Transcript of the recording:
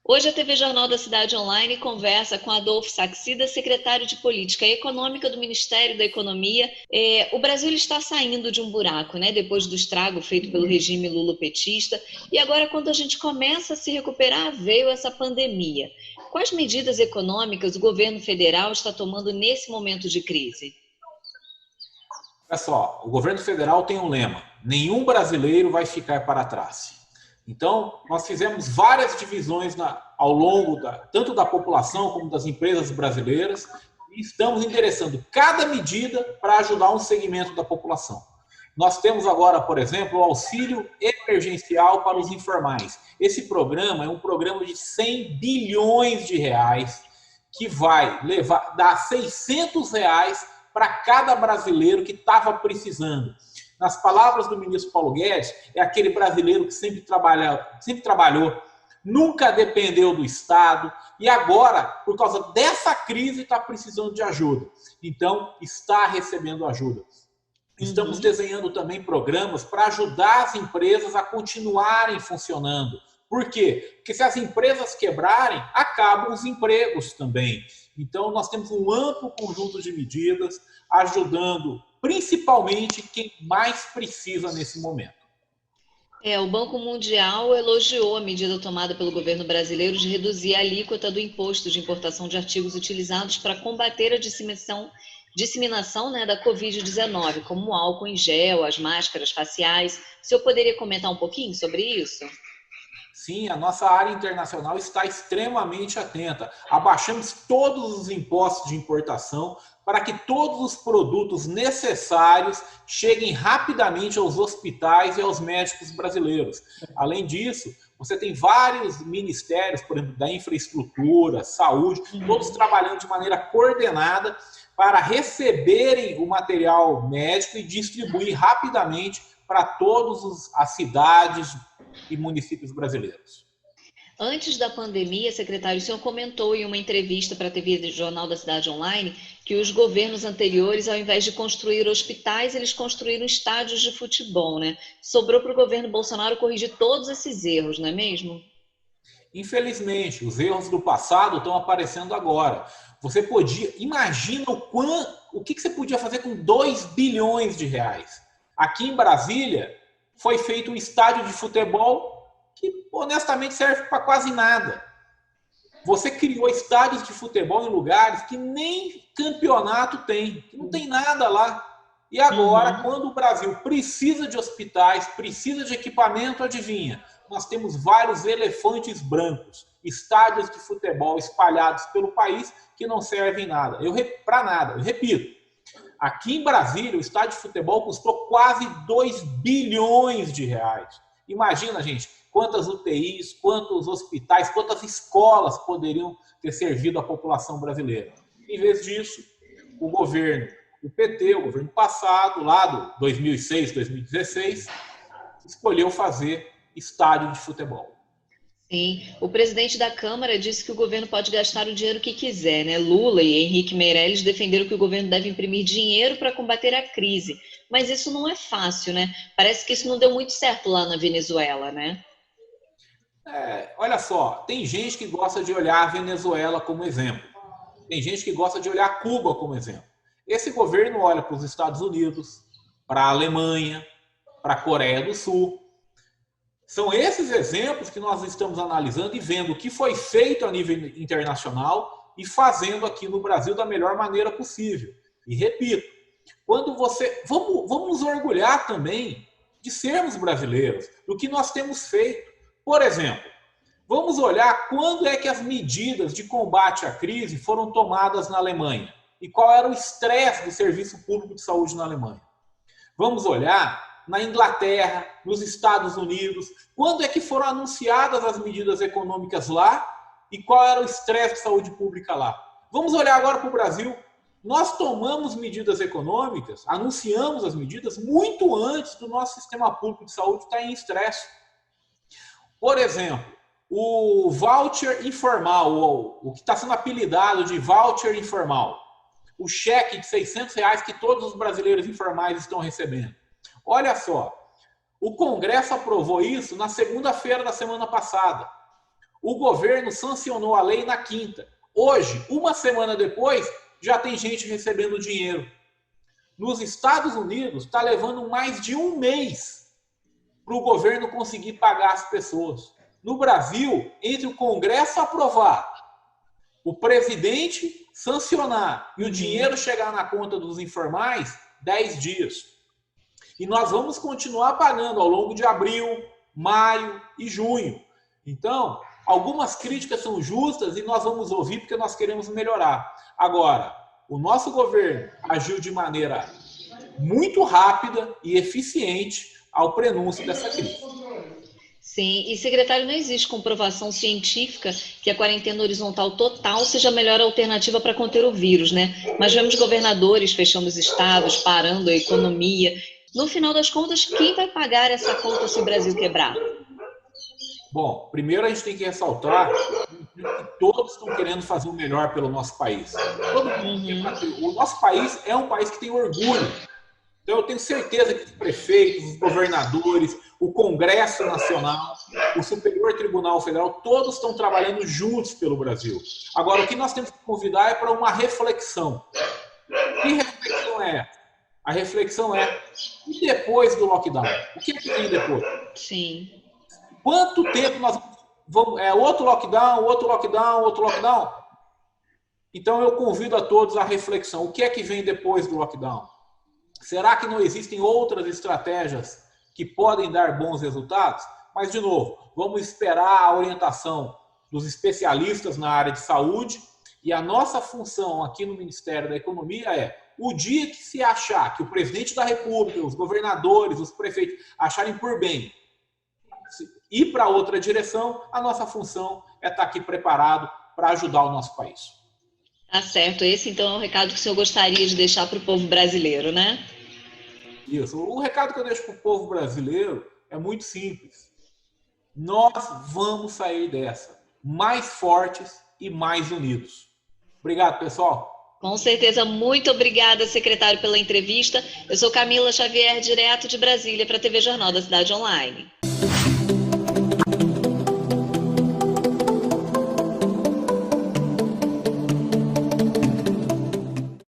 Hoje a TV Jornal da Cidade Online conversa com Adolfo Saxida, secretário de Política Econômica do Ministério da Economia. O Brasil está saindo de um buraco, né, depois do estrago feito pelo regime lulopetista, e agora quando a gente começa a se recuperar, veio essa pandemia. Quais medidas econômicas o governo federal está tomando nesse momento de crise? Olha só, o governo federal tem um lema: nenhum brasileiro vai ficar para trás. Então, nós fizemos várias divisões ao longo tanto da população como das empresas brasileiras e estamos endereçando cada medida para ajudar um segmento da população. Nós temos agora, por exemplo, o auxílio emergencial para os informais. Esse programa é um programa de 100 bilhões de reais que vai dar 600 reais para cada brasileiro que estava precisando. Nas palavras do ministro Paulo Guedes, é aquele brasileiro que sempre trabalhou, nunca dependeu do Estado e agora, por causa dessa crise, está precisando de ajuda. Então, está recebendo ajuda. Estamos desenhando também programas para ajudar as empresas a continuarem funcionando. Por quê? Porque se as empresas quebrarem, acabam os empregos também. Então, nós temos um amplo conjunto de medidas ajudando principalmente quem mais precisa nesse momento. O Banco Mundial elogiou a medida tomada pelo governo brasileiro de reduzir a alíquota do imposto de importação de artigos utilizados para combater a disseminação, né, da Covid-19, como o álcool em gel, as máscaras faciais. O senhor poderia comentar um pouquinho sobre isso? Sim, a nossa área internacional está extremamente atenta. Abaixamos todos os impostos de importação para que todos os produtos necessários cheguem rapidamente aos hospitais e aos médicos brasileiros. Além disso, você tem vários ministérios, por exemplo, da infraestrutura, saúde, todos trabalhando de maneira coordenada para receberem o material médico e distribuir rapidamente para todas as cidades e municípios brasileiros. Antes da pandemia, secretário, o senhor comentou em uma entrevista para a TV Jornal da Cidade Online que os governos anteriores, ao invés de construir hospitais, eles construíram estádios de futebol, né? Sobrou para o governo Bolsonaro corrigir todos esses erros, não é mesmo? Infelizmente, os erros do passado estão aparecendo agora. Imagina o que você podia fazer com 2 bilhões de reais. Aqui em Brasília, foi feito um estádio de futebol que, honestamente, serve para quase nada. Você criou estádios de futebol em lugares que nem campeonato tem, que não tem nada lá. E agora, quando o Brasil precisa de hospitais, precisa de equipamento, adivinha? Nós temos vários elefantes brancos, estádios de futebol espalhados pelo país que não servem para nada. Eu repito, aqui em Brasília, o estádio de futebol custou quase 2 bilhões de reais. Imagina, gente, quantas UTIs, quantos hospitais, quantas escolas poderiam ter servido à população brasileira. Em vez disso, o governo, o PT, o governo passado, lá do 2006, 2016, escolheu fazer estádio de futebol. Sim, o presidente da Câmara disse que o governo pode gastar o dinheiro que quiser, né? Lula e Henrique Meirelles defenderam que o governo deve imprimir dinheiro para combater a crise. Mas isso não é fácil, né? Parece que isso não deu muito certo lá na Venezuela, né? Olha só, tem gente que gosta de olhar a Venezuela como exemplo. Tem gente que gosta de olhar Cuba como exemplo. Esse governo olha para os Estados Unidos, para a Alemanha, para a Coreia do Sul. São esses exemplos que nós estamos analisando e vendo o que foi feito a nível internacional e fazendo aqui no Brasil da melhor maneira possível. E repito, vamos nos orgulhar também de sermos brasileiros, do que nós temos feito. Por exemplo, vamos olhar quando é que as medidas de combate à crise foram tomadas na Alemanha e qual era o estresse do Serviço Público de Saúde na Alemanha. Vamos olhar na Inglaterra, nos Estados Unidos, quando é que foram anunciadas as medidas econômicas lá e qual era o estresse de saúde pública lá. Vamos olhar agora para o Brasil. Nós tomamos medidas econômicas, anunciamos as medidas muito antes do nosso sistema público de saúde estar em estresse. Por exemplo, o voucher informal, o que está sendo apelidado de voucher informal, o cheque de R$600 que todos os brasileiros informais estão recebendo. Olha só, O Congresso aprovou isso na segunda-feira da semana passada. O governo sancionou a lei na quinta. Hoje, uma semana depois, já tem gente recebendo dinheiro. Nos Estados Unidos, está levando mais de um mês para o governo conseguir pagar as pessoas. No Brasil, entre o Congresso aprovar, o presidente sancionar e o dinheiro chegar na conta dos informais, 10 dias. E nós vamos continuar pagando ao longo de abril, maio e junho. Então, algumas críticas são justas e nós vamos ouvir porque nós queremos melhorar. Agora, o nosso governo agiu de maneira muito rápida e eficiente ao prenúncio dessa crise. Sim, e secretário, não existe comprovação científica que a quarentena horizontal total seja a melhor alternativa para conter o vírus, né? Mas vemos governadores fechando os estados, parando a economia. No final das contas, quem vai pagar essa conta se o Brasil quebrar? Bom, primeiro a gente tem que ressaltar que todos estão querendo fazer o melhor pelo nosso país. O nosso país é um país que tem orgulho. Então eu tenho certeza que os prefeitos, os governadores, o Congresso Nacional, o Superior Tribunal Federal, todos estão trabalhando juntos pelo Brasil. Agora, o que nós temos que convidar é para uma reflexão. Que reflexão é essa? A reflexão é, e depois do lockdown? O que vem depois? Sim. Quanto tempo nós vamos... outro lockdown, outro lockdown, outro lockdown? Então eu convido a todos à reflexão. O que é que vem depois do lockdown? Será que não existem outras estratégias que podem dar bons resultados? Mas, de novo, vamos esperar a orientação dos especialistas na área de saúde e a nossa função aqui no Ministério da Economia é, o dia que se achar que o presidente da República, os governadores, os prefeitos acharem por bem ir para outra direção, a nossa função é estar aqui preparado para ajudar o nosso país. Tá certo. Esse, então, é o recado que o senhor gostaria de deixar para o povo brasileiro, né? Isso. O recado que eu deixo para o povo brasileiro é muito simples. Nós vamos sair dessa mais fortes e mais unidos. Obrigado, pessoal. Com certeza. Muito obrigada, secretário, pela entrevista. Eu sou Camila Xavier, direto de Brasília, para a TV Jornal da Cidade Online.